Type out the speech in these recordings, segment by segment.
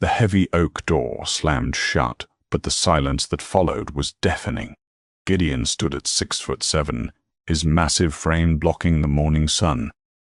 The heavy oak door slammed shut, but the silence that followed was deafening. Gideon stood at 6'7", his massive frame blocking the morning sun.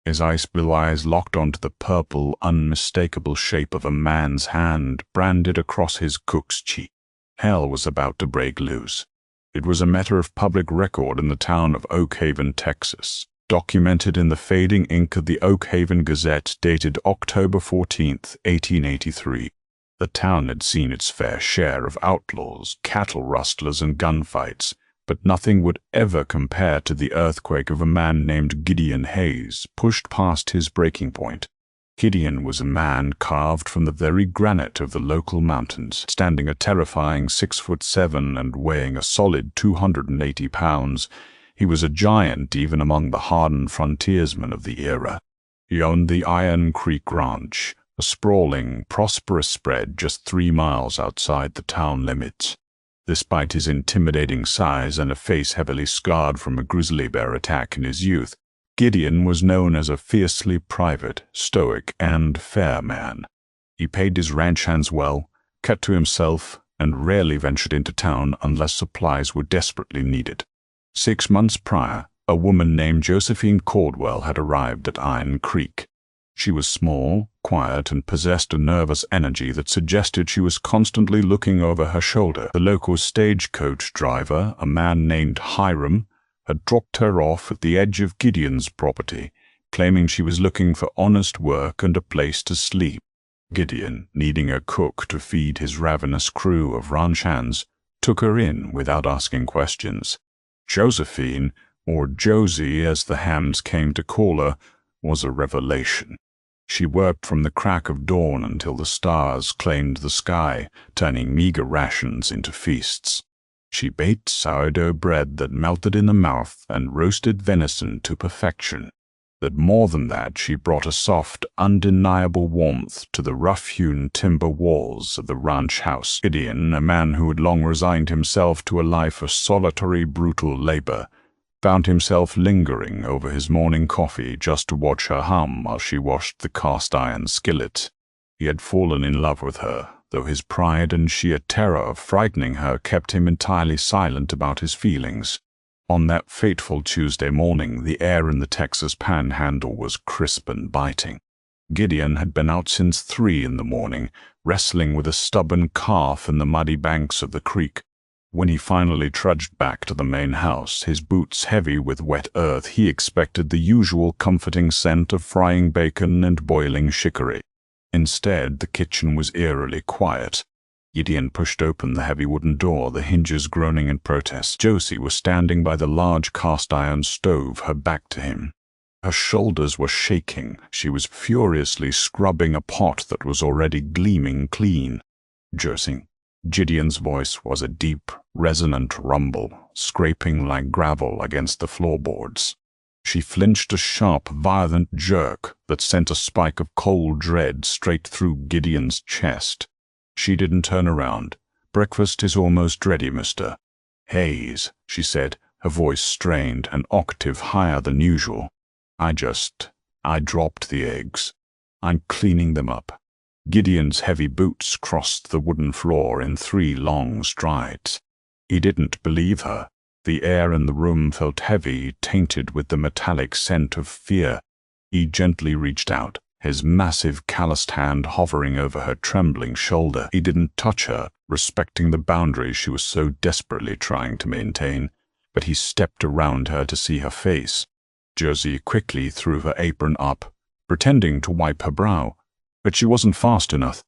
His ice-blue eyes locked onto the purple, unmistakable shape of a man's hand branded across his cook's cheek. Hell was about to break loose. It was a matter of public record in the town of Oak Haven, Texas, documented in the fading ink of the Oak Haven Gazette dated October 14, 1883. The town had seen its fair share of outlaws, cattle rustlers, and gunfights, but nothing would ever compare to the earthquake of a man named Gideon Hayes, pushed past his breaking point. Gideon was a man carved from the very granite of the local mountains, standing a terrifying 6'7" and weighing a solid 280 pounds. He was a giant even among the hardened frontiersmen of the era. He owned the Iron Creek Ranch, a sprawling, prosperous spread just 3 miles outside the town limits. Despite his intimidating size and a face heavily scarred from a grizzly bear attack in his youth, Gideon was known as a fiercely private, stoic, and fair man. He paid his ranch hands well, kept to himself, and rarely ventured into town unless supplies were desperately needed. 6 months prior, a woman named Josephine Caldwell had arrived at Iron Creek. She was small, quiet, and possessed a nervous energy that suggested she was constantly looking over her shoulder. The local stagecoach driver, a man named Hiram, had dropped her off at the edge of Gideon's property, claiming she was looking for honest work and a place to sleep. Gideon, needing a cook to feed his ravenous crew of ranch hands, took her in without asking questions. Josephine, or Josie as the hands came to call her, was a revelation. She worked from the crack of dawn until the stars claimed the sky, turning meager rations into feasts. She baked sourdough bread that melted in the mouth and roasted venison to perfection. But more than that, she brought a soft, undeniable warmth to the rough-hewn timber walls of the ranch house. Gideon, a man who had long resigned himself to a life of solitary, brutal labor, found himself lingering over his morning coffee just to watch her hum while she washed the cast-iron skillet. He had fallen in love with her, though his pride and sheer terror of frightening her kept him entirely silent about his feelings. On that fateful Tuesday morning, the air in the Texas Panhandle was crisp and biting. Gideon had been out since 3 in the morning, wrestling with a stubborn calf in the muddy banks of the creek. When he finally trudged back to the main house, his boots heavy with wet earth, he expected the usual comforting scent of frying bacon and boiling chicory. Instead, the kitchen was eerily quiet. Gideon pushed open the heavy wooden door, the hinges groaning in protest. Josie was standing by the large cast-iron stove, her back to him. Her shoulders were shaking. She was furiously scrubbing a pot that was already gleaming clean. Josie. Gideon's voice was a deep, resonant rumble, scraping like gravel against the floorboards. She flinched a sharp, violent jerk that sent a spike of cold dread straight through Gideon's chest. She didn't turn around. "Breakfast is almost ready, Mr. Hayes," she said, her voice strained, an octave higher than usual. I dropped the eggs. I'm cleaning them up." Gideon's heavy boots crossed the wooden floor in 3 long strides. He didn't believe her. The air in the room felt heavy, tainted with the metallic scent of fear. He gently reached out, his massive calloused hand hovering over her trembling shoulder. He didn't touch her, respecting the boundaries she was so desperately trying to maintain, but he stepped around her to see her face. Josie quickly threw her apron up, pretending to wipe her brow, but she wasn't fast enough.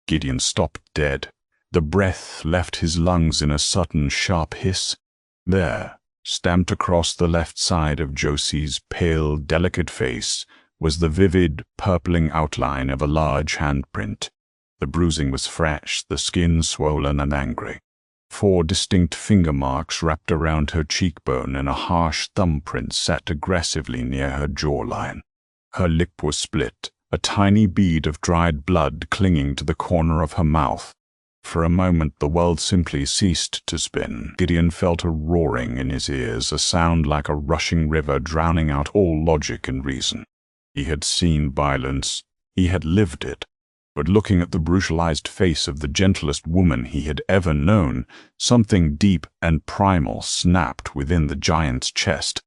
Gideon stopped dead. The breath left his lungs in a sudden, sharp hiss. There, stamped across the left side of Josie's pale, delicate face, was the vivid, purpling outline of a large handprint. The bruising was fresh, the skin swollen and angry. 4 distinct finger marks wrapped around her cheekbone, and a harsh thumbprint sat aggressively near her jawline. Her lip was split, a tiny bead of dried blood clinging to the corner of her mouth. For a moment the world simply ceased to spin. Gideon felt a roaring in his ears, a sound like a rushing river drowning out all logic and reason. He had seen violence, he had lived it, But looking at the brutalized face of the gentlest woman he had ever known, something deep and primal snapped within the giant's chest.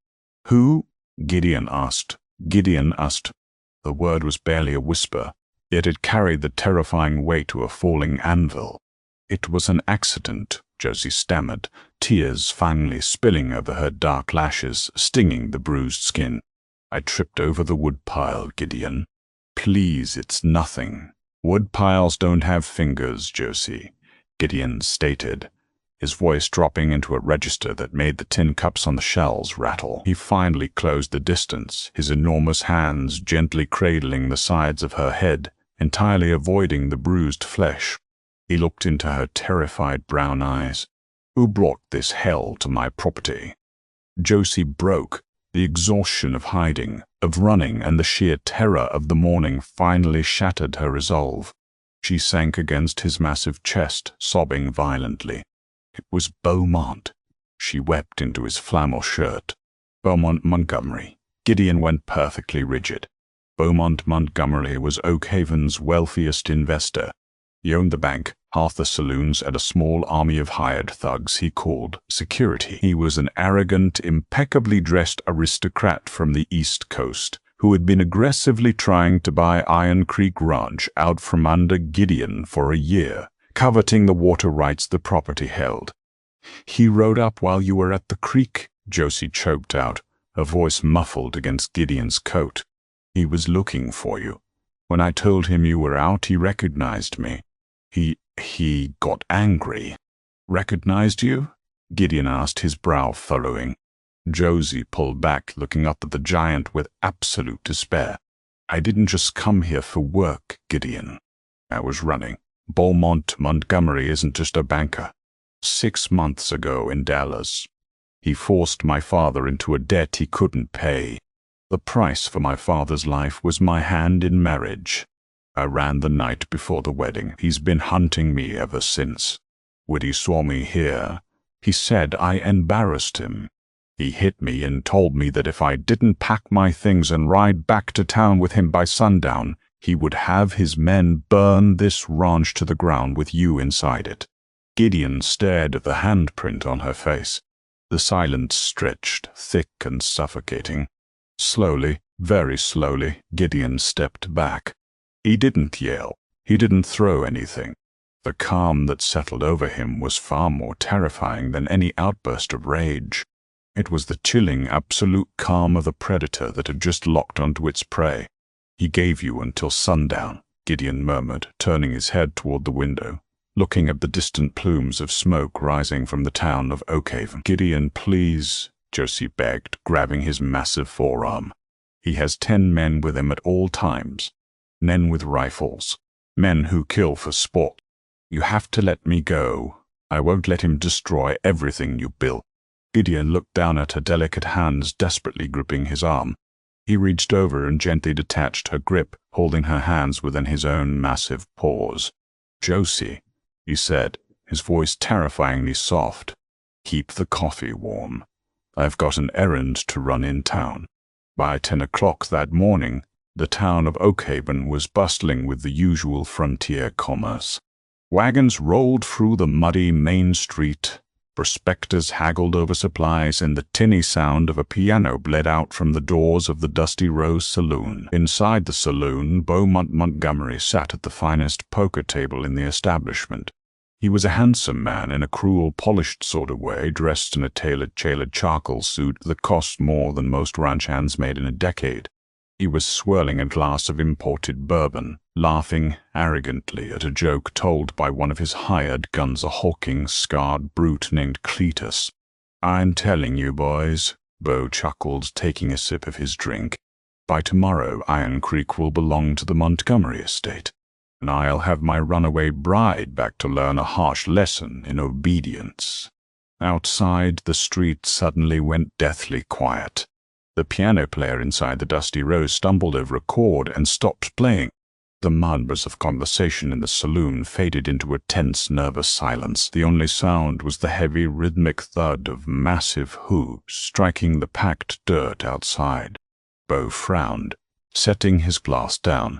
"Who?" Gideon asked. The word was barely a whisper, yet it carried the terrifying weight of a falling anvil. "It was an accident," Josie stammered, tears finally spilling over her dark lashes, stinging the bruised skin. "I tripped over the woodpile, Gideon. Please, it's nothing." "Woodpiles don't have fingers, Josie," Gideon stated, his voice dropping into a register that made the tin cups on the shelves rattle. He finally closed the distance, his enormous hands gently cradling the sides of her head, entirely avoiding the bruised flesh. He looked into her terrified brown eyes. "Who brought this hell to my property?" Josie broke. The exhaustion of hiding, of running, and the sheer terror of the morning finally shattered her resolve. She sank against his massive chest, sobbing violently. It was Beaumont. She wept into his flannel shirt. "Beaumont Montgomery." Gideon went perfectly rigid. Beaumont Montgomery was Oakhaven's wealthiest investor. He owned the bank, half the saloons, and a small army of hired thugs he called security. He was an arrogant, impeccably dressed aristocrat from the East Coast who had been aggressively trying to buy Iron Creek Ranch out from under Gideon for a year, coveting the water rights the property held. "He rode up while you were at the creek," Josie choked out, her voice muffled against Gideon's coat. "He was looking for you. When I told him you were out, he recognized me. He got angry." "Recognized you?" Gideon asked, his brow furrowing. Josie pulled back, looking up at the giant with absolute despair. "I didn't just come here for work, Gideon. I was running. Beaumont Montgomery isn't just a banker. 6 months ago in Dallas, he forced my father into a debt he couldn't pay. The price for my father's life was my hand in marriage. I ran the night before the wedding. He's been hunting me ever since. When he saw me here, he said I embarrassed him. He hit me and told me that if I didn't pack my things and ride back to town with him by sundown, he would have his men burn this ranch to the ground with you inside it." Gideon stared at the handprint on her face. The silence stretched, thick and suffocating. Slowly, very slowly, Gideon stepped back. He didn't yell. He didn't throw anything. The calm that settled over him was far more terrifying than any outburst of rage. It was the chilling, absolute calm of the predator that had just locked onto its prey. "He gave you until sundown," Gideon murmured, turning his head toward the window, looking at the distant plumes of smoke rising from the town of Oakhaven. "Gideon, please," Josie begged, grabbing his massive forearm. "He has 10 men with him at all times. Men with rifles. Men who kill for sport. You have to let me go. I won't let him destroy everything you built." Gideon looked down at her delicate hands desperately gripping his arm. He reached over and gently detached her grip, holding her hands within his own massive paws. "Josie," he said, his voice terrifyingly soft, "keep the coffee warm. I've got an errand to run in town." By 10 o'clock that morning, the town of Oakhaven was bustling with the usual frontier commerce. Wagons rolled through the muddy main street. Prospectors haggled over supplies, and the tinny sound of a piano bled out from the doors of the Dusty Rose Saloon. Inside the saloon, Beaumont Montgomery sat at the finest poker table in the establishment. He was a handsome man in a cruel, polished sort of way, dressed in a tailored charcoal suit that cost more than most ranch hands made in a decade. He was swirling a glass of imported bourbon, laughing arrogantly at a joke told by one of his hired guns, a hulking, scarred brute named Cletus. "I'm telling you, boys," Beau chuckled, taking a sip of his drink. "By tomorrow, Iron Creek will belong to the Montgomery estate, and I'll have my runaway bride back to learn a harsh lesson in obedience." Outside, the street suddenly went deathly quiet. The piano player inside the Dusty Rose stumbled over a chord and stopped playing. The murmurs of conversation in the saloon faded into a tense, nervous silence. The only sound was the heavy, rhythmic thud of massive hooves striking the packed dirt outside. Beau frowned, setting his glass down.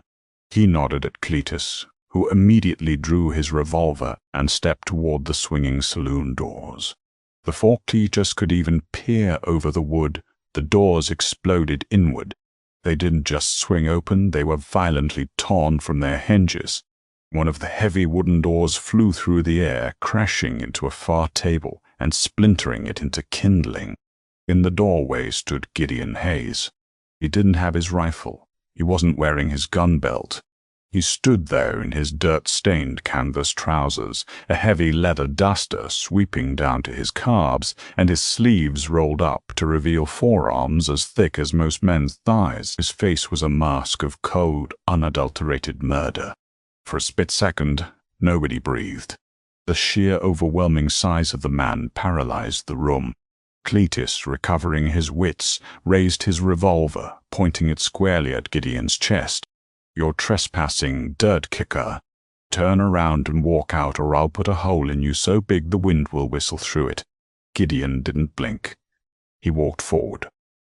He nodded at Cletus, who immediately drew his revolver and stepped toward the swinging saloon doors. Before Cletus could even peer over the wood, the doors exploded inward. They didn't just swing open, they were violently torn from their hinges. One of the heavy wooden doors flew through the air, crashing into a far table and splintering it into kindling. In the doorway stood Gideon Hayes. He didn't have his rifle. He wasn't wearing his gun belt. He stood there in his dirt-stained canvas trousers, a heavy leather duster sweeping down to his calves, and his sleeves rolled up to reveal forearms as thick as most men's thighs. His face was a mask of cold, unadulterated murder. For a split second, nobody breathed. The sheer overwhelming size of the man paralyzed the room. Cletus, recovering his wits, raised his revolver, pointing it squarely at Gideon's chest. "You're trespassing, dirt kicker. Turn around and walk out, or I'll put a hole in you so big the wind will whistle through it." Gideon didn't blink. He walked forward.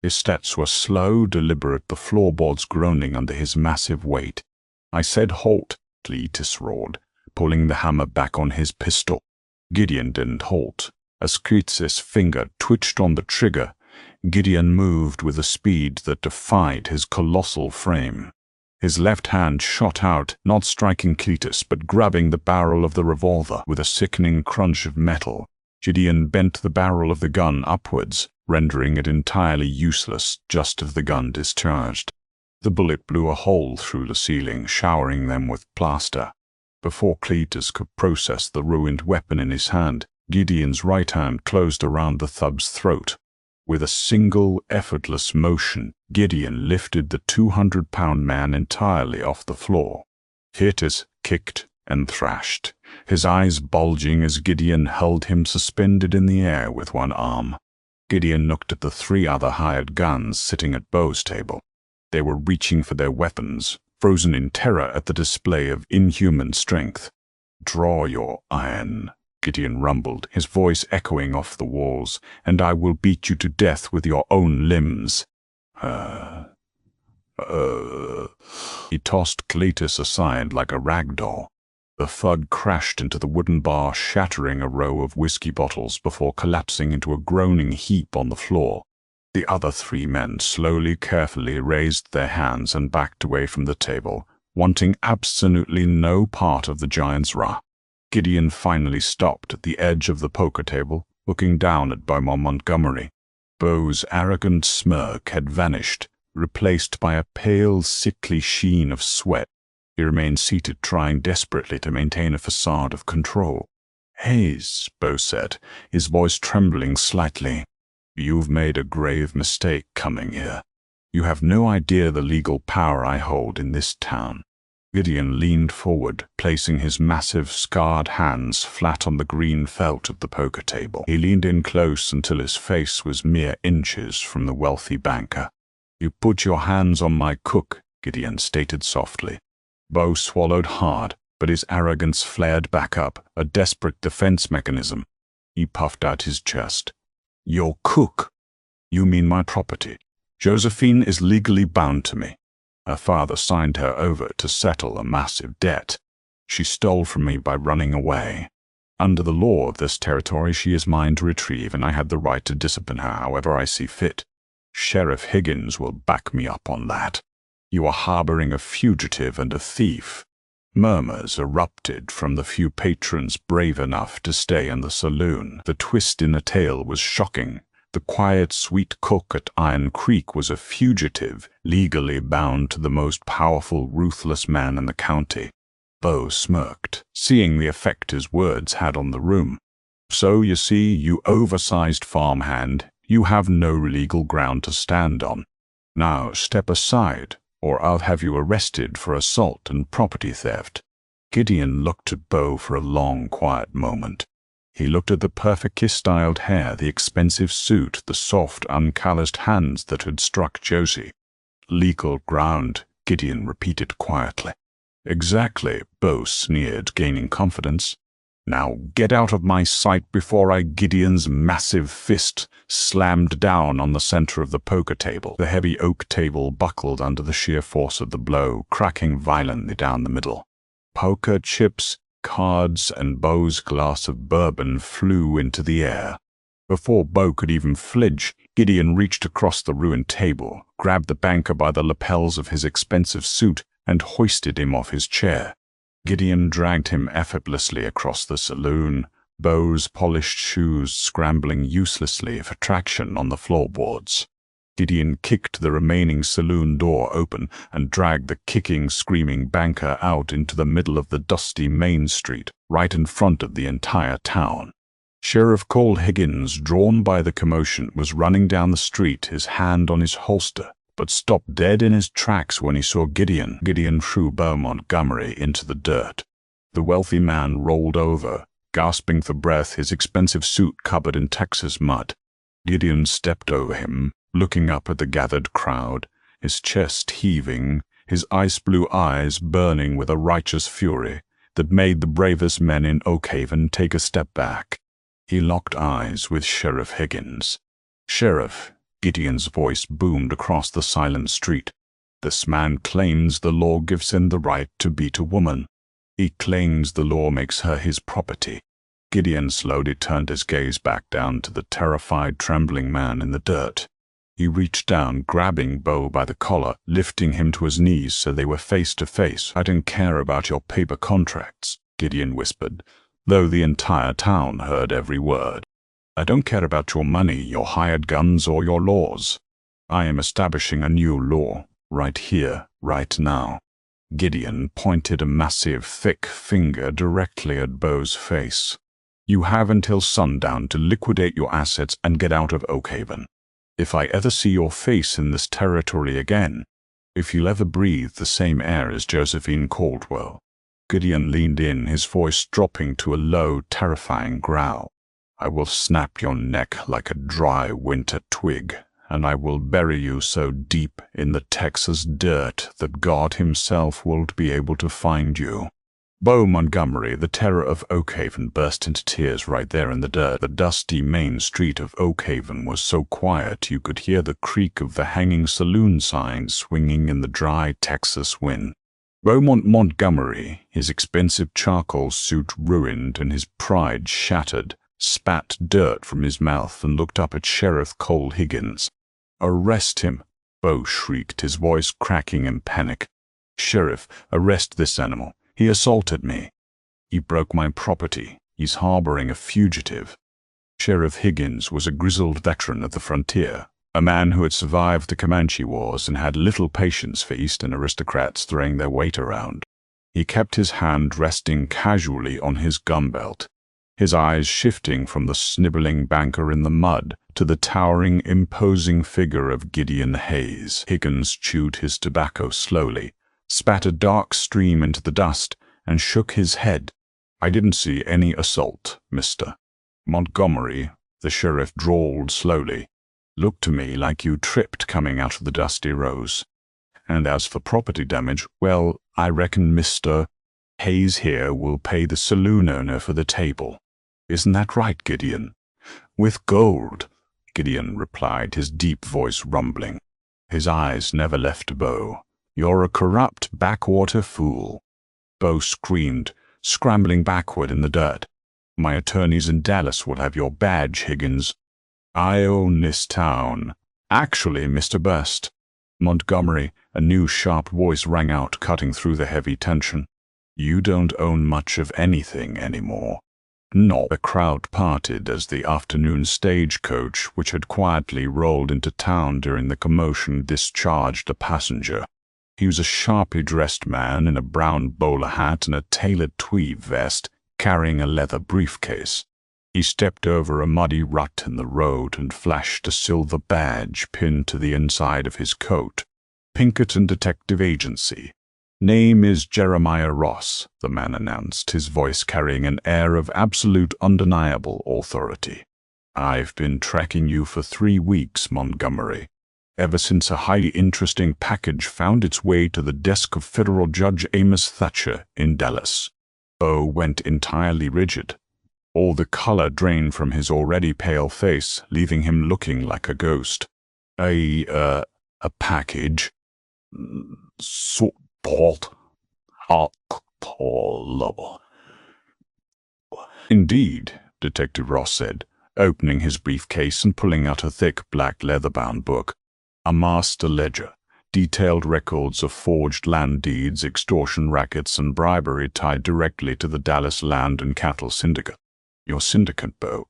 His steps were slow, deliberate, the floorboards groaning under his massive weight. "I said halt," Cletus roared, pulling the hammer back on his pistol. Gideon didn't halt. As Cletus' finger twitched on the trigger, Gideon moved with a speed that defied his colossal frame. His left hand shot out, not striking Cletus, but grabbing the barrel of the revolver. With a sickening crunch of metal, Gideon bent the barrel of the gun upwards, rendering it entirely useless just as the gun discharged. The bullet blew a hole through the ceiling, showering them with plaster. Before Cletus could process the ruined weapon in his hand, Gideon's right hand closed around the thug's throat. With a single, effortless motion, Gideon lifted the 200-pound man entirely off the floor. Cletus kicked and thrashed, his eyes bulging as Gideon held him suspended in the air with one arm. Gideon looked at the 3 other hired guns sitting at Bo's table. They were reaching for their weapons, frozen in terror at the display of inhuman strength. "Draw your iron," Gideon rumbled, his voice echoing off the walls, "and I will beat you to death with your own limbs." He tossed Cletus aside like a rag doll. The thug crashed into the wooden bar, shattering a row of whiskey bottles before collapsing into a groaning heap on the floor. The other 3 men slowly, carefully raised their hands and backed away from the table, wanting absolutely no part of the giant's wrath. Gideon finally stopped at the edge of the poker table, looking down at Beaumont Montgomery. Beau's arrogant smirk had vanished, replaced by a pale, sickly sheen of sweat. He remained seated, trying desperately to maintain a facade of control. "Hayes," Beau said, his voice trembling slightly, "you've made a grave mistake coming here. You have no idea the legal power I hold in this town." Gideon leaned forward, placing his massive, scarred hands flat on the green felt of the poker table. He leaned in close until his face was mere inches from the wealthy banker. "You put your hands on my cook," Gideon stated softly. Beau swallowed hard, but his arrogance flared back up, a desperate defense mechanism. He puffed out his chest. "Your cook? You mean my property. Josephine is legally bound to me. Her father signed her over to settle a massive debt. She stole from me by running away. Under the law of this territory, she is mine to retrieve, and I have the right to discipline her however I see fit. Sheriff Higgins will back me up on that. You are harboring a fugitive and a thief." Murmurs erupted from the few patrons brave enough to stay in the saloon. The twist in the tale was shocking. The quiet, sweet cook at Iron Creek was a fugitive, legally bound to the most powerful, ruthless man in the county. Beau smirked, seeing the effect his words had on the room. "So, you see, you oversized farmhand, you have no legal ground to stand on. Now step aside, or I'll have you arrested for assault and property theft." Gideon looked at Beau for a long, quiet moment. He looked at the perfectly styled hair, the expensive suit, the soft, uncalloused hands that had struck Josie. "Legal ground," Gideon repeated quietly. "Exactly," Beau sneered, gaining confidence. "Now get out of my sight before I—" Gideon's massive fist slammed down on the center of the poker table. The heavy oak table buckled under the sheer force of the blow, cracking violently down the middle. Poker chips, cards, and Bo's glass of bourbon flew into the air. Before Bo could even flinch, Gideon reached across the ruined table, grabbed the banker by the lapels of his expensive suit, and hoisted him off his chair. Gideon dragged him effortlessly across the saloon, Bo's polished shoes scrambling uselessly for traction on the floorboards. Gideon kicked the remaining saloon door open and dragged the kicking, screaming banker out into the middle of the dusty main street, right in front of the entire town. Sheriff Cole Higgins, drawn by the commotion, was running down the street, his hand on his holster, but stopped dead in his tracks when he saw Gideon. Gideon threw Bo Montgomery into the dirt. The wealthy man rolled over, gasping for breath, his expensive suit covered in Texas mud. Gideon stepped over him, looking up at the gathered crowd, his chest heaving, his ice-blue eyes burning with a righteous fury that made the bravest men in Oakhaven take a step back. He locked eyes with Sheriff Higgins. "Sheriff," Gideon's voice boomed across the silent street, "this man claims the law gives him the right to beat a woman. He claims the law makes her his property." Gideon slowly turned his gaze back down to the terrified, trembling man in the dirt. He reached down, grabbing Bo by the collar, lifting him to his knees so they were face to face. "I don't care about your paper contracts," Gideon whispered, though the entire town heard every word. "I don't care about your money, your hired guns, or your laws. I am establishing a new law, right here, right now." Gideon pointed a massive, thick finger directly at Bo's face. "You have until sundown to liquidate your assets and get out of Oakhaven. If I ever see your face in this territory again, if you'll ever breathe the same air as Josephine Caldwell." Gideon leaned in, his voice dropping to a low, terrifying growl. "I will snap your neck like a dry winter twig, and I will bury you so deep in the Texas dirt that God himself won't be able to find you." Bo Montgomery, the terror of Oakhaven, burst into tears right there in the dirt. The dusty main street of Oakhaven was so quiet you could hear the creak of the hanging saloon signs swinging in the dry Texas wind. Beaumont Montgomery, his expensive charcoal suit ruined and his pride shattered, spat dirt from his mouth and looked up at Sheriff Cole Higgins. "Arrest him!" Bo shrieked, his voice cracking in panic. "Sheriff, arrest this animal. He assaulted me. He broke my property. He's harboring a fugitive." Sheriff Higgins was a grizzled veteran of the frontier, a man who had survived the Comanche Wars and had little patience for Eastern aristocrats throwing their weight around. He kept his hand resting casually on his gun belt, his eyes shifting from the sniveling banker in the mud to the towering, imposing figure of Gideon Hayes. Higgins chewed his tobacco slowly, spat a dark stream into the dust, and shook his head. "I didn't see any assault, Mr. Montgomery," the sheriff drawled slowly. "Looked to me like you tripped coming out of the dusty rows. And as for property damage, well, I reckon Mr. Hayes here will pay the saloon owner for the table. Isn't that right, Gideon?" "With gold," Gideon replied, his deep voice rumbling. His eyes never left Bo. "You're a corrupt backwater fool." Bo screamed, scrambling backward in the dirt. "My attorneys in Dallas will have your badge, Higgins. I own this town. Actually, Mr. Burst." "Montgomery," a new sharp voice rang out, cutting through the heavy tension. "You don't own much of anything anymore." No. The crowd parted as the afternoon stagecoach, which had quietly rolled into town during the commotion, discharged a passenger. He was a sharply dressed man in a brown bowler hat and a tailored tweed vest, carrying a leather briefcase. He stepped over a muddy rut in the road and flashed a silver badge pinned to the inside of his coat. "Pinkerton Detective Agency. Name is Jeremiah Ross," the man announced, his voice carrying an air of absolute undeniable authority. "I've been tracking you for 3 weeks, Montgomery. Ever since a highly interesting package found its way to the desk of Federal Judge Amos Thatcher in Dallas." Bo went entirely rigid. All the color drained from his already pale face, leaving him looking like a ghost. A package? Sort. Poor Lowell. Indeed, Detective Ross said, opening his briefcase and pulling out a thick black leather-bound book. A master ledger, detailed records of forged land deeds, extortion rackets, and bribery tied directly to the Dallas Land and Cattle Syndicate. Your syndicate, Bo.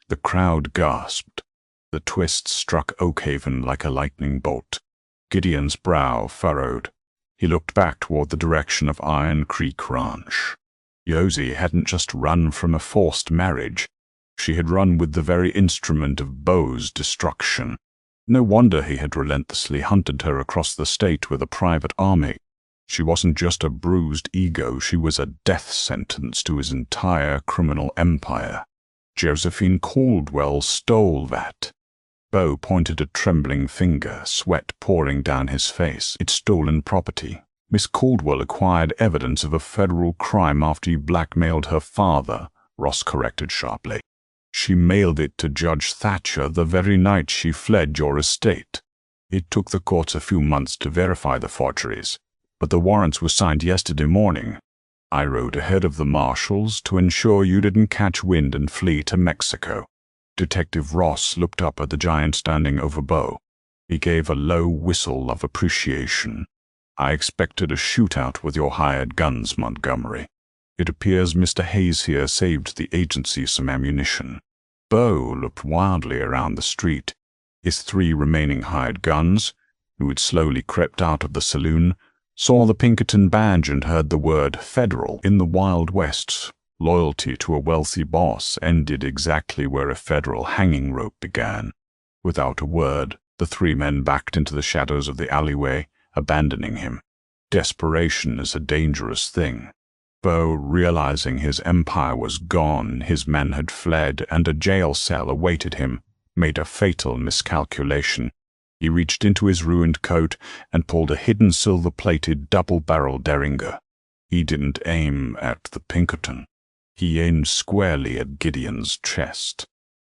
The crowd gasped. The twist struck Oakhaven like a lightning bolt. Gideon's brow furrowed. He looked back toward the direction of Iron Creek Ranch. Josie hadn't just run from a forced marriage. She had run with the very instrument of Bo's destruction. No wonder he had relentlessly hunted her across the state with a private army. She wasn't just a bruised ego, she was a death sentence to his entire criminal empire. Josephine Caldwell stole that. Bo pointed a trembling finger, sweat pouring down his face. It's stolen property. Miss Caldwell acquired evidence of a federal crime after you blackmailed her father, Ross corrected sharply. She mailed it to Judge Thatcher the very night she fled your estate. It took the courts a few months to verify the forgeries, but the warrants were signed yesterday morning. I rode ahead of the marshals to ensure you didn't catch wind and flee to Mexico. Detective Ross looked up at the giant standing over Bo. He gave a low whistle of appreciation. I expected a shootout with your hired guns, Montgomery. It appears Mr. Hayes here saved the agency some ammunition. Bo looked wildly around the street. His 3 remaining hired guns, who had slowly crept out of the saloon, saw the Pinkerton badge and heard the word Federal in the Wild West. Loyalty to a wealthy boss ended exactly where a federal hanging rope began. Without a word, the 3 men backed into the shadows of the alleyway, abandoning him. Desperation is a dangerous thing. Bo, realizing his empire was gone, his men had fled, and a jail cell awaited him, made a fatal miscalculation. He reached into his ruined coat and pulled a hidden silver-plated double-barreled Derringer. He didn't aim at the Pinkerton. He aimed squarely at Gideon's chest.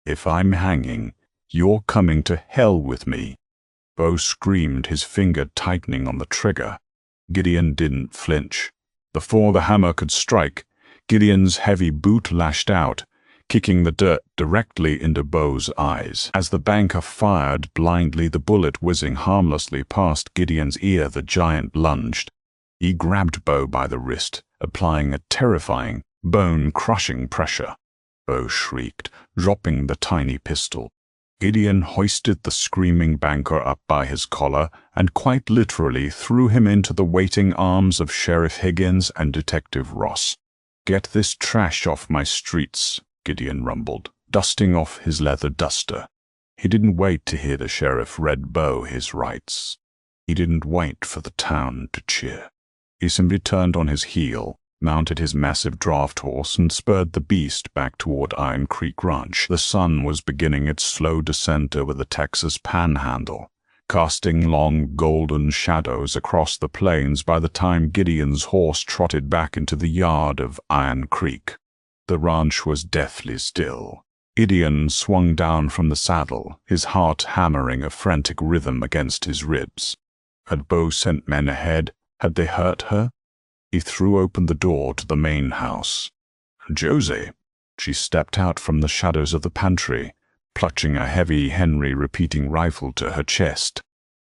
If I'm hanging, you're coming to hell with me. Bo screamed, his finger tightening on the trigger. Gideon didn't flinch. Before the hammer could strike, Gideon's heavy boot lashed out, kicking the dirt directly into Bo's eyes. As the banker fired blindly, the bullet whizzing harmlessly past Gideon's ear, the giant lunged. He grabbed Bo by the wrist, applying a terrifying, bone-crushing pressure. Bo shrieked, dropping the tiny pistol. Gideon hoisted the screaming banker up by his collar and quite literally threw him into the waiting arms of Sheriff Higgins and Detective Ross. "Get this trash off my streets," Gideon rumbled, dusting off his leather duster. He didn't wait to hear the sheriff read Bo his rights. He didn't wait for the town to cheer. He simply turned on his heel, mounted his massive draft horse, and spurred the beast back toward Iron Creek Ranch. The sun was beginning its slow descent over the Texas Panhandle, casting long golden shadows across the plains by the time Gideon's horse trotted back into the yard of Iron Creek. The ranch was deathly still. Gideon swung down from the saddle, his heart hammering a frantic rhythm against his ribs. Had Bo sent men ahead? Had they hurt her? He threw open the door to the main house. "Josie." She stepped out from the shadows of the pantry, clutching a heavy Henry repeating rifle to her chest.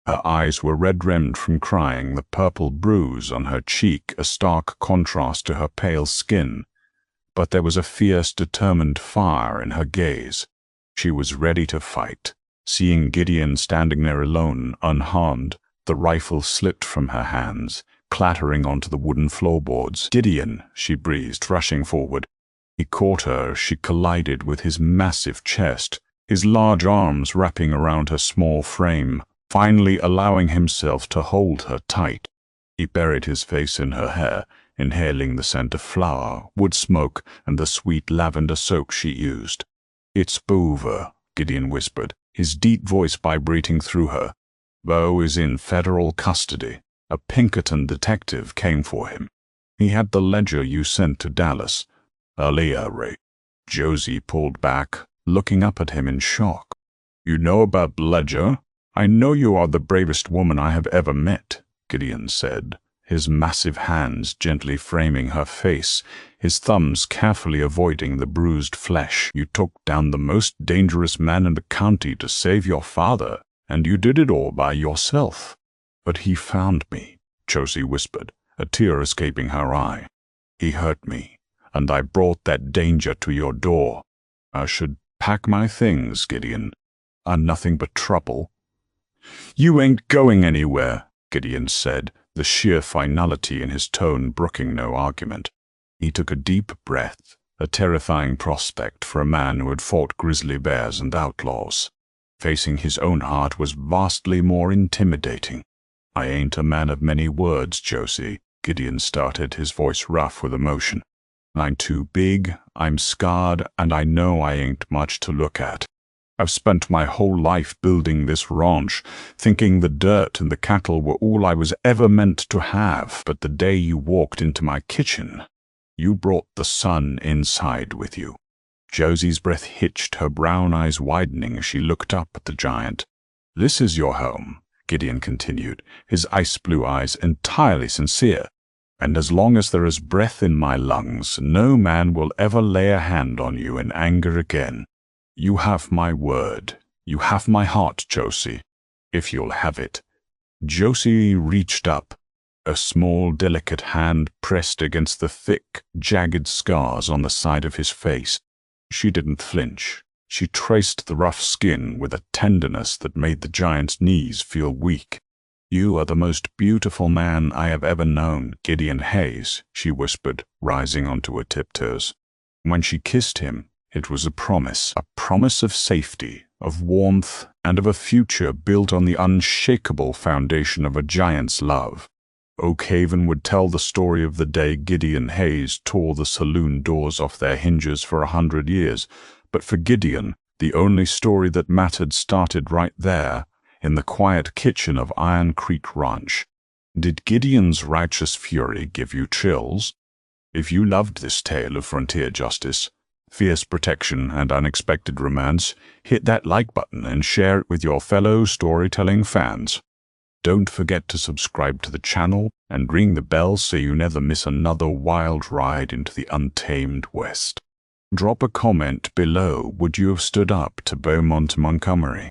Her eyes were red-rimmed from crying, the purple bruise on her cheek a stark contrast to her pale skin. But there was a fierce, determined fire in her gaze. She was ready to fight. Seeing Gideon standing there alone, unharmed, the rifle slipped from her hands, clattering onto the wooden floorboards. "Gideon," she breathed, rushing forward. He caught her as she collided with his massive chest, his large arms wrapping around her small frame, finally allowing himself to hold her tight. He buried his face in her hair, inhaling the scent of flour, wood smoke, and the sweet lavender soap she used. "It's over," Gideon whispered, his deep voice vibrating through her. "Bo is in federal custody. A Pinkerton detective came for him. He had the ledger you sent to Dallas. Earlier, Ray." Josie pulled back, looking up at him in shock. "You know about the ledger? I know you are the bravest woman I have ever met," Gideon said, his massive hands gently framing her face, his thumbs carefully avoiding the bruised flesh. "You took down the most dangerous man in the county to save your father, and you did it all by yourself." "But he found me," Josie whispered, a tear escaping her eye. "He hurt me, and I brought that danger to your door. I should pack my things, Gideon. I'm nothing but trouble." "You ain't going anywhere," Gideon said, the sheer finality in his tone brooking no argument. He took a deep breath, a terrifying prospect for a man who had fought grizzly bears and outlaws. Facing his own heart was vastly more intimidating. "I ain't a man of many words, Josie," Gideon started, his voice rough with emotion. "I'm too big, I'm scarred, and I know I ain't much to look at. I've spent my whole life building this ranch, thinking the dirt and the cattle were all I was ever meant to have. But the day you walked into my kitchen, you brought the sun inside with you." Josie's breath hitched, her brown eyes widening as she looked up at the giant. "This is your home," Gideon continued, his ice blue eyes entirely sincere. "And as long as there is breath in my lungs, no man will ever lay a hand on you in anger again. You have my word. You have my heart, Josie, if you'll have it." Josie reached up, a small, delicate hand pressed against the thick, jagged scars on the side of his face. She didn't flinch. She traced the rough skin with a tenderness that made the giant's knees feel weak. "You are the most beautiful man I have ever known, Gideon Hayes," she whispered, rising onto her tiptoes. When she kissed him, it was a promise of safety, of warmth, and of a future built on the unshakable foundation of a giant's love. Oak Haven would tell the story of the day Gideon Hayes tore the saloon doors off their hinges for 100 years, but for Gideon, the only story that mattered started right there, in the quiet kitchen of Iron Creek Ranch. Did Gideon's righteous fury give you chills? If you loved this tale of frontier justice, fierce protection, and unexpected romance, hit that like button and share it with your fellow storytelling fans. Don't forget to subscribe to the channel and ring the bell so you never miss another wild ride into the untamed West. Drop a comment below. Would you have stood up to Beaumont Montgomery?